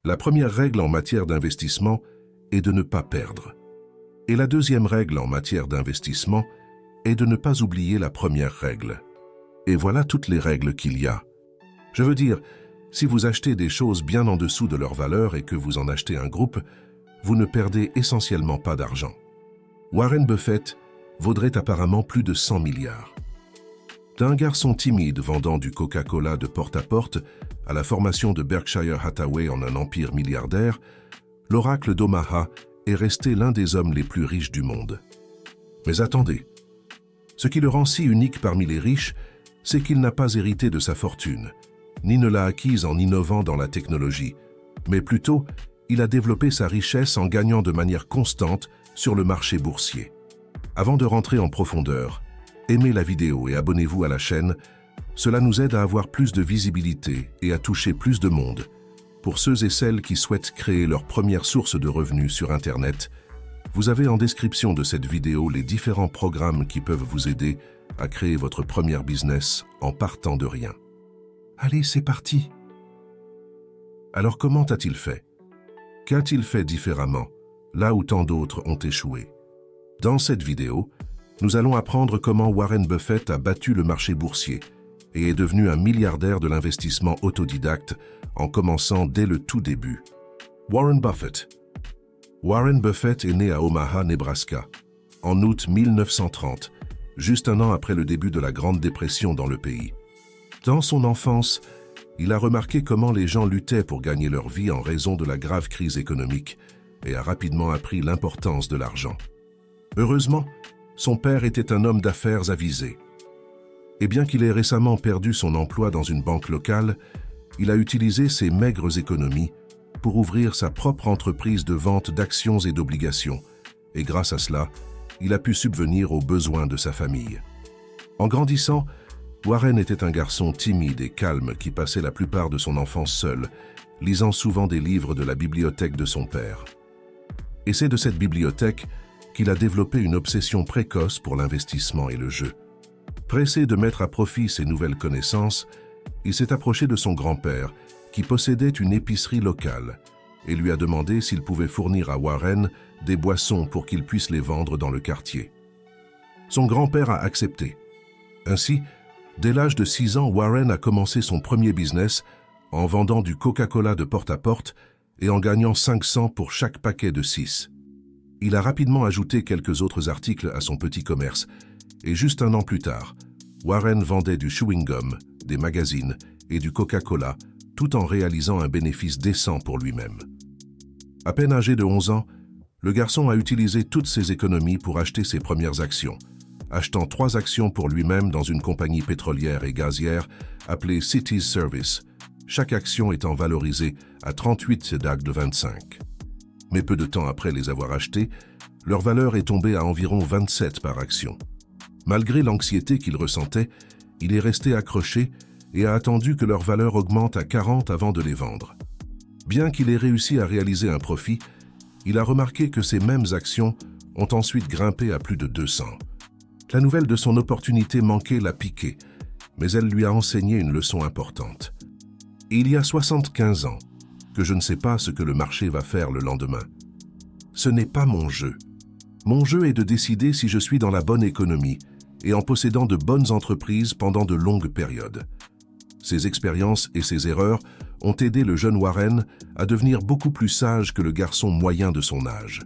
La première règle en matière d'investissement est de ne pas perdre. Et la deuxième règle en matière d'investissement est de ne pas oublier la première règle. Et voilà toutes les règles qu'il y a. Je veux dire, si vous achetez des choses bien en dessous de leur valeur et que vous en achetez un groupe, vous ne perdez essentiellement pas d'argent. Warren Buffett vaudrait apparemment plus de 100 milliards. D'un garçon timide vendant du Coca-Cola de porte à porte à la formation de Berkshire Hathaway en un empire milliardaire, l'oracle d'Omaha est resté l'un des hommes les plus riches du monde. Mais attendez, ce qui le rend si unique parmi les riches, c'est qu'il n'a pas hérité de sa fortune, ni ne l'a acquise en innovant dans la technologie, mais plutôt, il a développé sa richesse en gagnant de manière constante sur le marché boursier. Avant de rentrer en profondeur, aimez la vidéo et abonnez-vous à la chaîne, cela nous aide à avoir plus de visibilité et à toucher plus de monde. Pour ceux et celles qui souhaitent créer leur première source de revenus sur Internet, vous avez en description de cette vidéo les différents programmes qui peuvent vous aider à créer votre premier business en partant de rien. Allez, c'est parti! Alors comment a-t-il fait? Qu'a-t-il fait différemment, là où tant d'autres ont échoué? Dans cette vidéo, nous allons apprendre comment Warren Buffett a battu le marché boursier et est devenu un milliardaire de l'investissement autodidacte en commençant dès le tout début. Warren Buffett. Warren Buffett est né à Omaha, Nebraska, en août 1930, juste un an après le début de la Grande Dépression dans le pays. Dans son enfance, il a remarqué comment les gens luttaient pour gagner leur vie en raison de la grave crise économique et a rapidement appris l'importance de l'argent. Heureusement, son père était un homme d'affaires avisé. Et bien qu'il ait récemment perdu son emploi dans une banque locale, il a utilisé ses maigres économies pour ouvrir sa propre entreprise de vente d'actions et d'obligations, et grâce à cela, il a pu subvenir aux besoins de sa famille. En grandissant, Warren était un garçon timide et calme qui passait la plupart de son enfance seul, lisant souvent des livres de la bibliothèque de son père. Et c'est de cette bibliothèque qu'il a développé une obsession précoce pour l'investissement et le jeu. Pressé de mettre à profit ses nouvelles connaissances, il s'est approché de son grand-père, qui possédait une épicerie locale, et lui a demandé s'il pouvait fournir à Warren des boissons pour qu'il puisse les vendre dans le quartier. Son grand-père a accepté. Ainsi, dès l'âge de 6 ans, Warren a commencé son premier business en vendant du Coca-Cola de porte à porte et en gagnant 5 cents pour chaque paquet de 6. Il a rapidement ajouté quelques autres articles à son petit commerce, et juste un an plus tard, Warren vendait du chewing-gum, des magazines et du Coca-Cola, tout en réalisant un bénéfice décent pour lui-même. À peine âgé de 11 ans, le garçon a utilisé toutes ses économies pour acheter ses premières actions, achetant 3 actions pour lui-même dans une compagnie pétrolière et gazière appelée Cities Service, chaque action étant valorisée à 38 sédacs de 25. Mais peu de temps après les avoir achetées, leur valeur est tombée à environ 27 par action. Malgré l'anxiété qu'il ressentait, il est resté accroché et a attendu que leur valeur augmente à 40 avant de les vendre. Bien qu'il ait réussi à réaliser un profit, il a remarqué que ces mêmes actions ont ensuite grimpé à plus de 200. La nouvelle de son opportunité manquée l'a piqué, mais elle lui a enseigné une leçon importante. Il y a 75 ans que je ne sais pas ce que le marché va faire le lendemain. Ce n'est pas mon jeu. Mon jeu est de décider si je suis dans la bonne économie et en possédant de bonnes entreprises pendant de longues périodes. Ses expériences et ses erreurs ont aidé le jeune Warren à devenir beaucoup plus sage que le garçon moyen de son âge.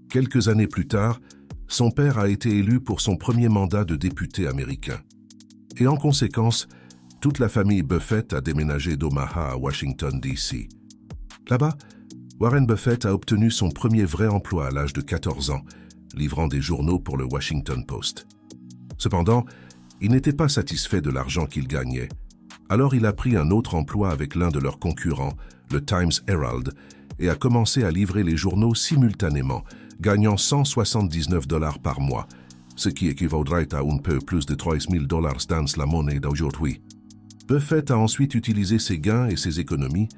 Quelques années plus tard, son père a été élu pour son premier mandat de député américain. Et en conséquence, toute la famille Buffett a déménagé d'Omaha à Washington, D.C. Là-bas, Warren Buffett a obtenu son premier vrai emploi à l'âge de 14 ans, livrant des journaux pour le Washington Post. Cependant, il n'était pas satisfait de l'argent qu'il gagnait. Alors il a pris un autre emploi avec l'un de leurs concurrents, le Times Herald, et a commencé à livrer les journaux simultanément, gagnant 179 $ par mois, ce qui équivaudrait à un peu plus de 3 000 $ dans la monnaie d'aujourd'hui. Buffett a ensuite utilisé ses gains et ses économies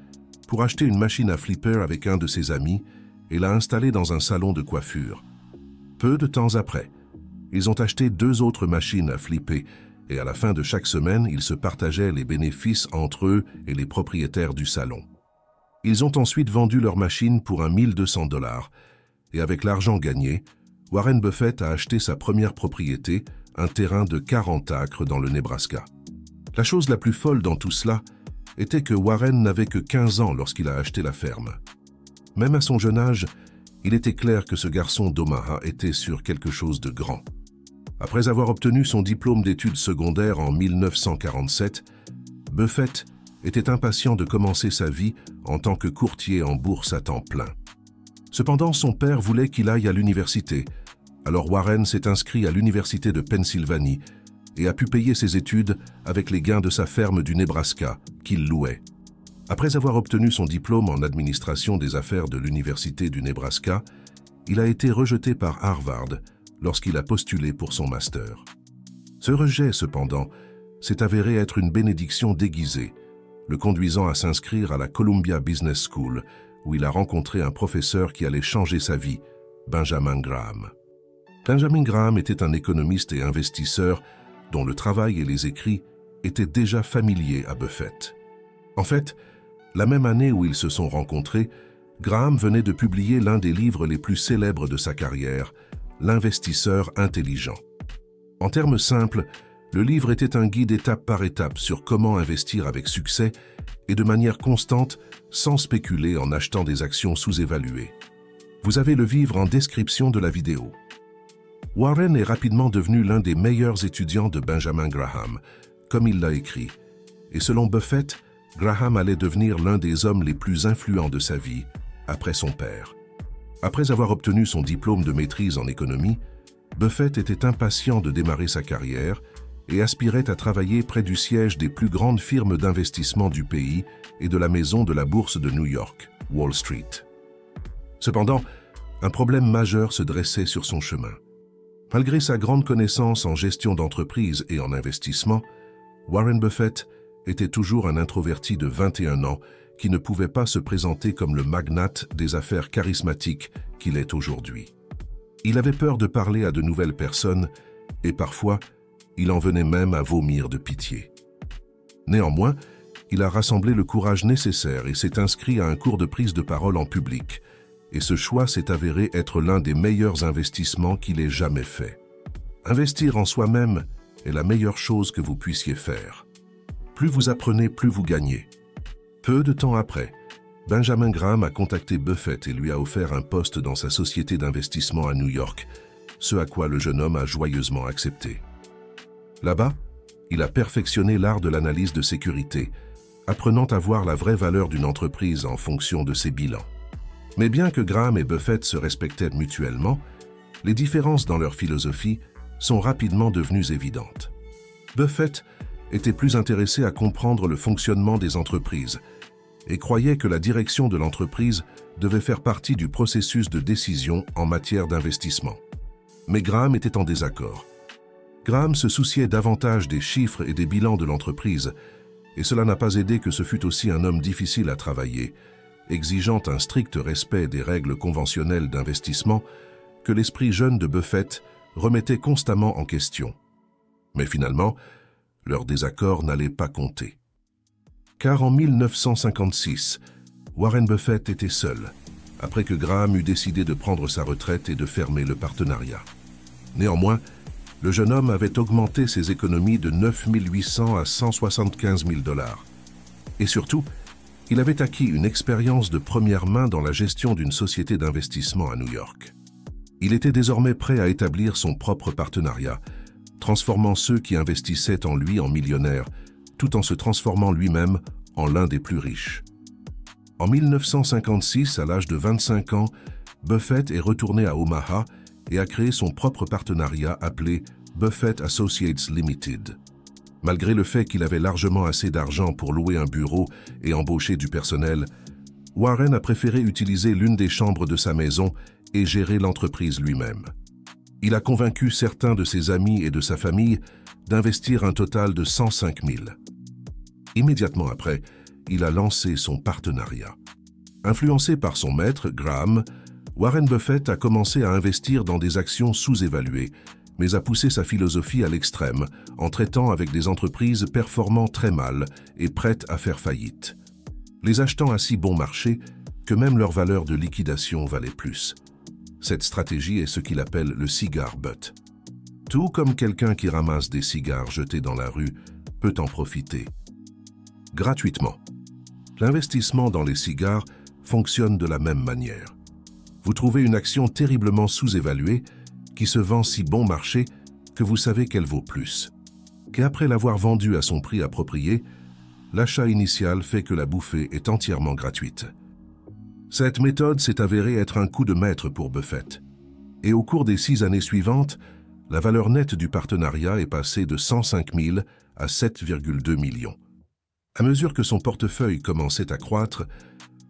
pour acheter une machine à flipper avec un de ses amis et l'a installée dans un salon de coiffure. Peu de temps après, ils ont acheté 2 autres machines à flipper et à la fin de chaque semaine, ils se partageaient les bénéfices entre eux et les propriétaires du salon. Ils ont ensuite vendu leur machine pour $1 200 et avec l'argent gagné, Warren Buffett a acheté sa première propriété, un terrain de 40 acres dans le Nebraska. La chose la plus folle dans tout cela était que Warren n'avait que 15 ans lorsqu'il a acheté la ferme. Même à son jeune âge, il était clair que ce garçon d'Omaha était sur quelque chose de grand. Après avoir obtenu son diplôme d'études secondaires en 1947, Buffett était impatient de commencer sa vie en tant que courtier en bourse à temps plein. Cependant, son père voulait qu'il aille à l'université, alors Warren s'est inscrit à l'université de Pennsylvanie et a pu payer ses études avec les gains de sa ferme du Nebraska, qu'il louait. Après avoir obtenu son diplôme en administration des affaires de l'université du Nebraska, il a été rejeté par Harvard lorsqu'il a postulé pour son master. Ce rejet, cependant, s'est avéré être une bénédiction déguisée, le conduisant à s'inscrire à la Columbia Business School, où il a rencontré un professeur qui allait changer sa vie, Benjamin Graham. Benjamin Graham était un économiste et investisseur dont le travail et les écrits étaient déjà familiers à Buffett. En fait, la même année où ils se sont rencontrés, Graham venait de publier l'un des livres les plus célèbres de sa carrière, L'investisseur intelligent. En termes simples, le livre était un guide étape par étape sur comment investir avec succès et de manière constante, sans spéculer en achetant des actions sous-évaluées. Vous avez le livre en description de la vidéo. Warren est rapidement devenu l'un des meilleurs étudiants de Benjamin Graham, comme il l'a écrit, et selon Buffett, Graham allait devenir l'un des hommes les plus influents de sa vie, après son père. Après avoir obtenu son diplôme de maîtrise en économie, Buffett était impatient de démarrer sa carrière et aspirait à travailler près du siège des plus grandes firmes d'investissement du pays et de la maison de la bourse de New York, Wall Street. Cependant, un problème majeur se dressait sur son chemin. Malgré sa grande connaissance en gestion d'entreprise et en investissement, Warren Buffett était toujours un introverti de 21 ans qui ne pouvait pas se présenter comme le magnate des affaires charismatique qu'il est aujourd'hui. Il avait peur de parler à de nouvelles personnes et parfois, il en venait même à vomir de pitié. Néanmoins, il a rassemblé le courage nécessaire et s'est inscrit à un cours de prise de parole en public. Et ce choix s'est avéré être l'un des meilleurs investissements qu'il ait jamais fait. Investir en soi-même est la meilleure chose que vous puissiez faire. Plus vous apprenez, plus vous gagnez. Peu de temps après, Benjamin Graham a contacté Buffett et lui a offert un poste dans sa société d'investissement à New York, ce à quoi le jeune homme a joyeusement accepté. Là-bas, il a perfectionné l'art de l'analyse de sécurité, apprenant à voir la vraie valeur d'une entreprise en fonction de ses bilans. Mais bien que Graham et Buffett se respectaient mutuellement, les différences dans leur philosophie sont rapidement devenues évidentes. Buffett était plus intéressé à comprendre le fonctionnement des entreprises et croyait que la direction de l'entreprise devait faire partie du processus de décision en matière d'investissement. Mais Graham était en désaccord. Graham se souciait davantage des chiffres et des bilans de l'entreprise, et cela n'a pas aidé que ce fût aussi un homme difficile à travailler, exigeant un strict respect des règles conventionnelles d'investissement que l'esprit jeune de Buffett remettait constamment en question. Mais finalement, leur désaccord n'allait pas compter. Car en 1956, Warren Buffett était seul, après que Graham eut décidé de prendre sa retraite et de fermer le partenariat. Néanmoins, le jeune homme avait augmenté ses économies de 9 800 à 175 000 $. Et surtout, il avait acquis une expérience de première main dans la gestion d'une société d'investissement à New York. Il était désormais prêt à établir son propre partenariat, transformant ceux qui investissaient en lui en millionnaires, tout en se transformant lui-même en l'un des plus riches. En 1956, à l'âge de 25 ans, Buffett est retourné à Omaha et a créé son propre partenariat appelé Buffett Associates Limited. Malgré le fait qu'il avait largement assez d'argent pour louer un bureau et embaucher du personnel, Warren a préféré utiliser l'une des chambres de sa maison et gérer l'entreprise lui-même. Il a convaincu certains de ses amis et de sa famille d'investir un total de 105 000. Immédiatement après, il a lancé son partenariat. Influencé par son maître, Graham, Warren Buffett a commencé à investir dans des actions sous-évaluées, mais a poussé sa philosophie à l'extrême en traitant avec des entreprises performant très mal et prêtes à faire faillite. les achetant à si bon marché que même leur valeur de liquidation valait plus. Cette stratégie est ce qu'il appelle le cigar butt. Tout comme quelqu'un qui ramasse des cigares jetés dans la rue peut en profiter. Gratuitement. L'investissement dans les cigares fonctionne de la même manière. Vous trouvez une action terriblement sous-évaluée qui se vend si bon marché que vous savez qu'elle vaut plus. Qu'après l'avoir vendue à son prix approprié, l'achat initial fait que la bouffée est entièrement gratuite. Cette méthode s'est avérée être un coup de maître pour Buffett. Et au cours des 6 années suivantes, la valeur nette du partenariat est passée de 105 000 à 7,2 millions. À mesure que son portefeuille commençait à croître,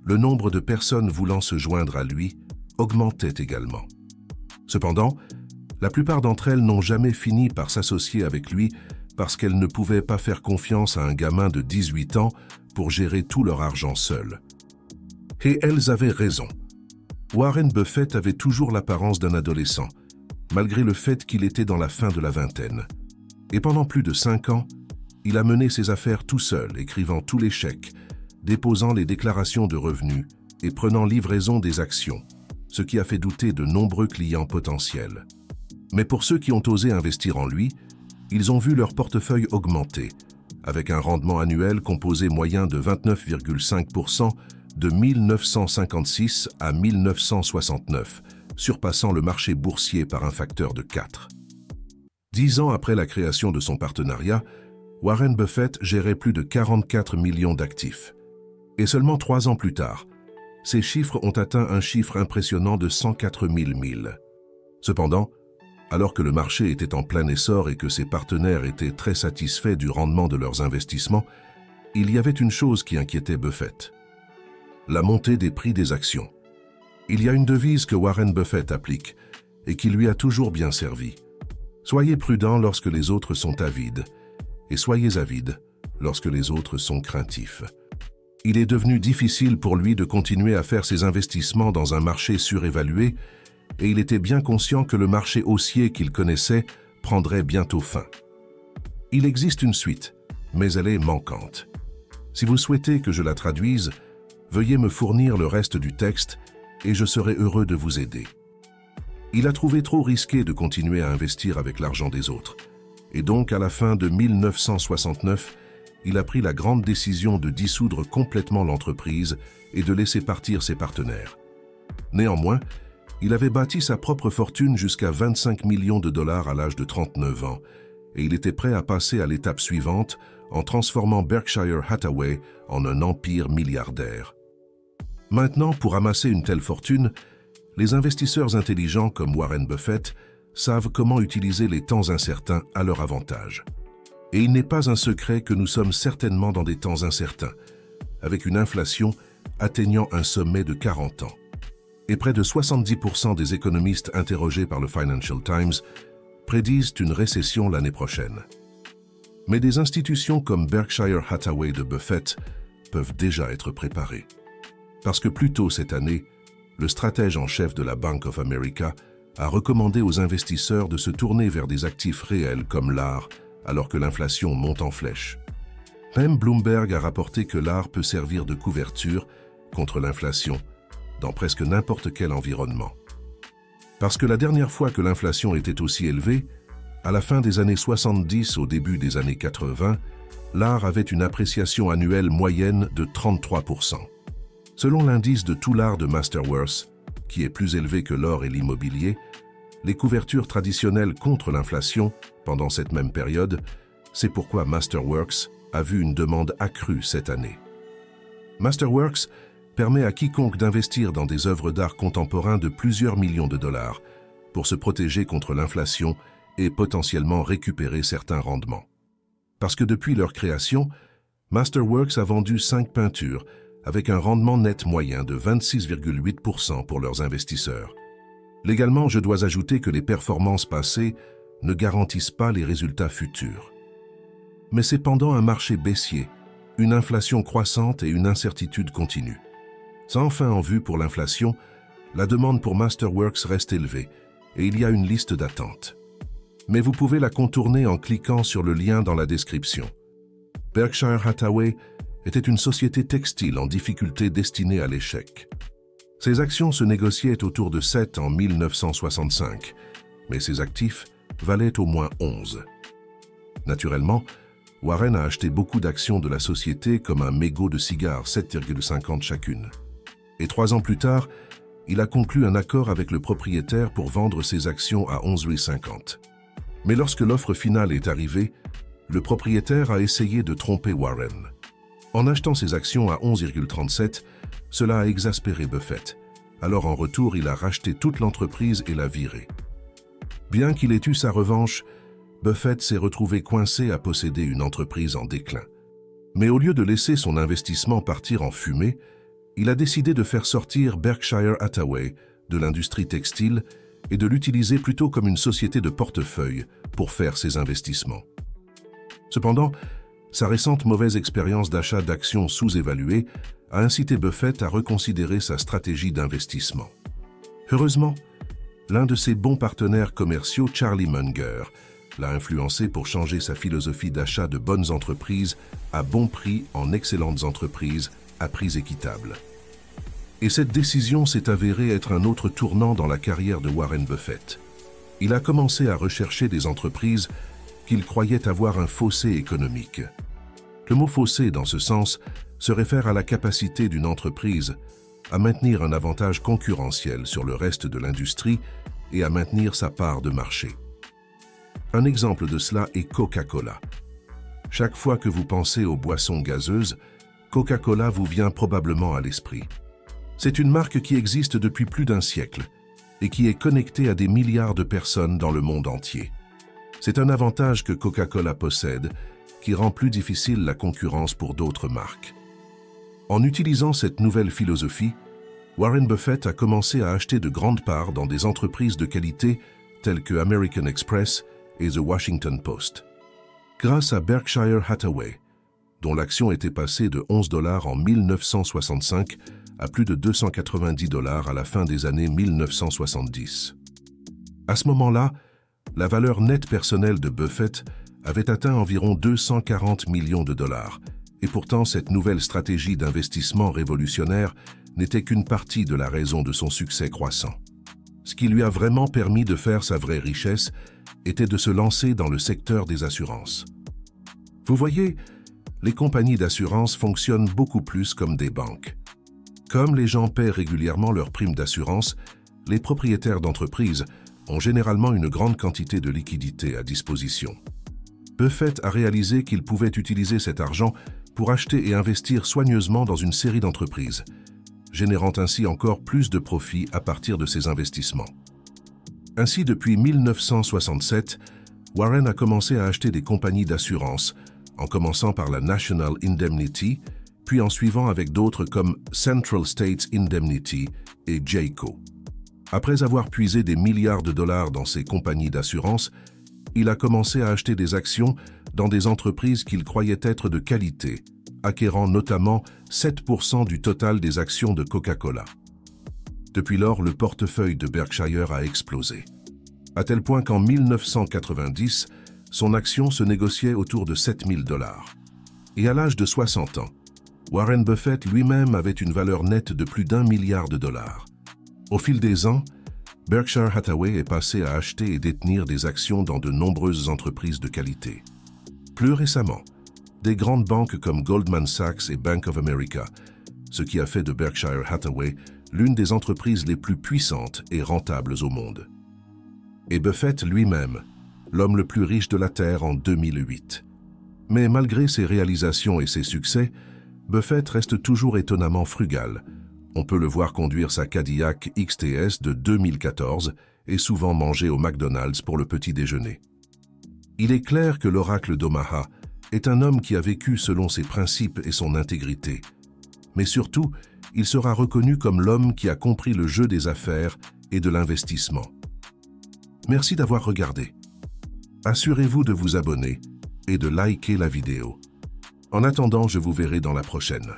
le nombre de personnes voulant se joindre à lui augmentait également. Cependant, la plupart d'entre elles n'ont jamais fini par s'associer avec lui parce qu'elles ne pouvaient pas faire confiance à un gamin de 18 ans pour gérer tout leur argent seul. Et elles avaient raison. Warren Buffett avait toujours l'apparence d'un adolescent, malgré le fait qu'il était dans la fin de la vingtaine. Et pendant plus de 5 ans, il a mené ses affaires tout seul, écrivant tous les chèques, déposant les déclarations de revenus et prenant livraison des actions, ce qui a fait douter de nombreux clients potentiels. Mais pour ceux qui ont osé investir en lui, ils ont vu leur portefeuille augmenter, avec un rendement annuel composé moyen de 29,5% de 1956 à 1969, surpassant le marché boursier par un facteur de 4. 10 ans après la création de son partenariat, Warren Buffett gérait plus de 44 millions d'actifs. Et seulement 3 ans plus tard, ces chiffres ont atteint un chiffre impressionnant de 104 000 milles. Cependant, alors que le marché était en plein essor et que ses partenaires étaient très satisfaits du rendement de leurs investissements, il y avait une chose qui inquiétait Buffett: la montée des prix des actions. Il y a une devise que Warren Buffett applique et qui lui a toujours bien servi. Soyez prudent lorsque les autres sont avides, et soyez avides lorsque les autres sont craintifs. Il est devenu difficile pour lui de continuer à faire ses investissements dans un marché surévalué, et il était bien conscient que le marché haussier qu'il connaissait prendrait bientôt fin. Il existe une suite, mais elle est manquante. Si vous souhaitez que je la traduise, veuillez me fournir le reste du texte et je serai heureux de vous aider. Il a trouvé trop risqué de continuer à investir avec l'argent des autres. Et donc, à la fin de 1969, il a pris la grande décision de dissoudre complètement l'entreprise et de laisser partir ses partenaires. Néanmoins, il avait bâti sa propre fortune jusqu'à 25 millions de dollars à l'âge de 39 ans, et il était prêt à passer à l'étape suivante en transformant Berkshire Hathaway en un empire milliardaire. Maintenant, pour amasser une telle fortune, les investisseurs intelligents comme Warren Buffett savent comment utiliser les temps incertains à leur avantage. Et il n'est pas un secret que nous sommes certainement dans des temps incertains, avec une inflation atteignant un sommet de 40 ans. Et près de 70% des économistes interrogés par le Financial Times prédisent une récession l'année prochaine. Mais des institutions comme Berkshire Hathaway de Buffett peuvent déjà être préparées. Parce que plus tôt cette année, le stratège en chef de la Bank of America a recommandé aux investisseurs de se tourner vers des actifs réels comme l'art, alors que l'inflation monte en flèche. Même Bloomberg a rapporté que l'art peut servir de couverture contre l'inflation dans presque n'importe quel environnement. Parce que la dernière fois que l'inflation était aussi élevée, à la fin des années 70 au début des années 80, l'art avait une appréciation annuelle moyenne de 33%. Selon l'indice de tout l'art de Masterworks, qui est plus élevé que l'or et l'immobilier, les couvertures traditionnelles contre l'inflation pendant cette même période, c'est pourquoi Masterworks a vu une demande accrue cette année. Masterworks permet à quiconque d'investir dans des œuvres d'art contemporain de plusieurs millions de dollars pour se protéger contre l'inflation et potentiellement récupérer certains rendements. Parce que depuis leur création, Masterworks a vendu 5 peintures avec un rendement net moyen de 26,8% pour leurs investisseurs. Légalement, je dois ajouter que les performances passées ne garantissent pas les résultats futurs. Mais c'est pendant un marché baissier, une inflation croissante et une incertitude continue. Sans fin en vue pour l'inflation, la demande pour Masterworks reste élevée et il y a une liste d'attente. Mais vous pouvez la contourner en cliquant sur le lien dans la description. Berkshire Hathaway était une société textile en difficulté destinée à l'échec. Ses actions se négociaient autour de 7 en 1965, mais ses actifs valaient au moins 11. Naturellement, Warren a acheté beaucoup d'actions de la société comme un mégot de cigares 7,50 chacune. Et 3 ans plus tard, il a conclu un accord avec le propriétaire pour vendre ses actions à 11,50 $. Mais lorsque l'offre finale est arrivée, le propriétaire a essayé de tromper Warren. En achetant ses actions à 11,37 $, cela a exaspéré Buffett. Alors en retour, il a racheté toute l'entreprise et l'a viré. Bien qu'il ait eu sa revanche, Buffett s'est retrouvé coincé à posséder une entreprise en déclin. Mais au lieu de laisser son investissement partir en fumée, il a décidé de faire sortir Berkshire Hathaway de l'industrie textile et de l'utiliser plutôt comme une société de portefeuille pour faire ses investissements. Cependant, sa récente mauvaise expérience d'achat d'actions sous-évaluées a incité Buffett à reconsidérer sa stratégie d'investissement. Heureusement, l'un de ses bons partenaires commerciaux, Charlie Munger, l'a influencé pour changer sa philosophie d'achat de bonnes entreprises à bon prix en excellentes entreprises à prix équitables. Et cette décision s'est avérée être un autre tournant dans la carrière de Warren Buffett. Il a commencé à rechercher des entreprises qu'il croyait avoir un fossé économique. Le mot fossé, dans ce sens, se réfère à la capacité d'une entreprise à maintenir un avantage concurrentiel sur le reste de l'industrie et à maintenir sa part de marché. Un exemple de cela est Coca-Cola. Chaque fois que vous pensez aux boissons gazeuses, Coca-Cola vous vient probablement à l'esprit. C'est une marque qui existe depuis plus d'un siècle et qui est connectée à des milliards de personnes dans le monde entier. C'est un avantage que Coca-Cola possède qui rend plus difficile la concurrence pour d'autres marques. En utilisant cette nouvelle philosophie, Warren Buffett a commencé à acheter de grandes parts dans des entreprises de qualité telles que American Express et The Washington Post. Grâce à Berkshire Hathaway, dont l'action était passée de 11 $ en 1965 à plus de 290 $ à la fin des années 1970. À ce moment-là, la valeur nette personnelle de Buffett avait atteint environ 240 millions de dollars, et pourtant cette nouvelle stratégie d'investissement révolutionnaire n'était qu'une partie de la raison de son succès croissant. Ce qui lui a vraiment permis de faire sa vraie richesse était de se lancer dans le secteur des assurances. Vous voyez, les compagnies d'assurance fonctionnent beaucoup plus comme des banques. Comme les gens paient régulièrement leurs primes d'assurance, les propriétaires d'entreprises ont généralement une grande quantité de liquidités à disposition. Buffett a réalisé qu'il pouvait utiliser cet argent pour acheter et investir soigneusement dans une série d'entreprises, générant ainsi encore plus de profits à partir de ses investissements. Ainsi, depuis 1967, Warren a commencé à acheter des compagnies d'assurance, en commençant par la National Indemnity, puis en suivant avec d'autres comme Central States Indemnity et Jayco. Après avoir puisé des milliards de dollars dans ces compagnies d'assurance, il a commencé à acheter des actions dans des entreprises qu'il croyait être de qualité, acquérant notamment 7% du total des actions de Coca-Cola. Depuis lors, le portefeuille de Berkshire a explosé, à tel point qu'en 1990, son action se négociait autour de 7 000 $. Et à l'âge de 60 ans, Warren Buffett lui-même avait une valeur nette de plus d'1 milliard de dollars. Au fil des ans, Berkshire Hathaway est passé à acheter et détenir des actions dans de nombreuses entreprises de qualité. Plus récemment, des grandes banques comme Goldman Sachs et Bank of America, ce qui a fait de Berkshire Hathaway l'une des entreprises les plus puissantes et rentables au monde. Et Buffett lui-même, l'homme le plus riche de la Terre en 2008. Mais malgré ses réalisations et ses succès, Buffett reste toujours étonnamment frugal. On peut le voir conduire sa Cadillac XTS de 2014 et souvent manger au McDonald's pour le petit déjeuner. Il est clair que l'oracle d'Omaha est un homme qui a vécu selon ses principes et son intégrité. Mais surtout, il sera reconnu comme l'homme qui a compris le jeu des affaires et de l'investissement. Merci d'avoir regardé. Assurez-vous de vous abonner et de liker la vidéo. En attendant, je vous verrai dans la prochaine.